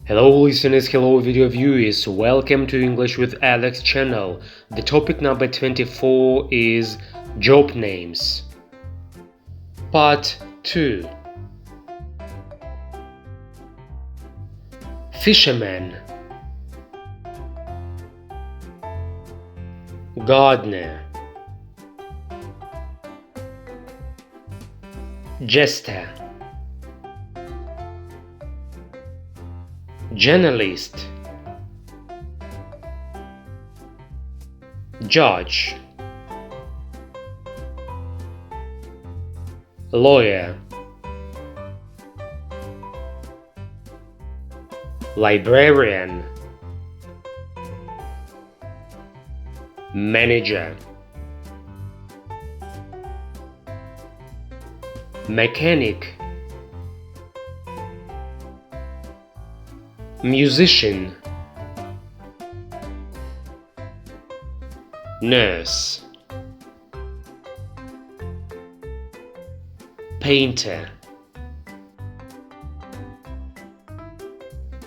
Hello listeners, hello video viewers, welcome to English with Alex channel. The topic number 24 is job names. Part 2. Fisherman, gardener, jester, journalist, judge, lawyer, librarian, manager, mechanic, musician, nurse, painter,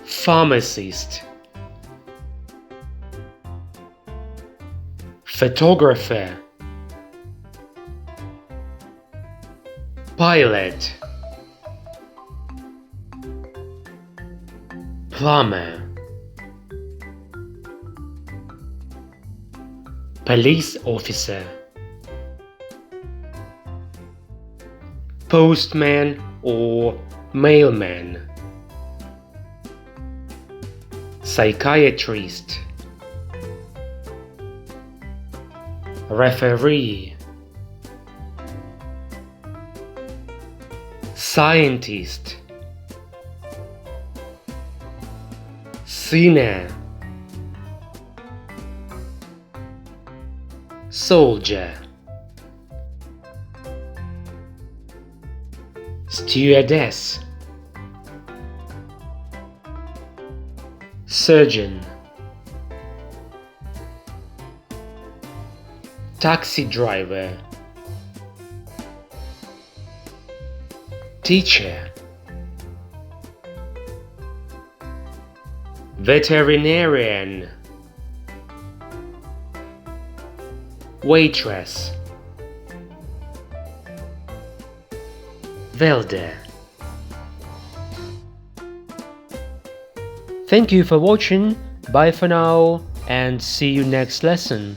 pharmacist, photographer, pilot, plumber, police officer, postman or mailman, psychiatrist, referee, scientist, singer, soldier, stewardess, surgeon, taxi driver, teacher, veterinarian, waitress, welder. Thank you for watching, bye for now, and see you next lesson.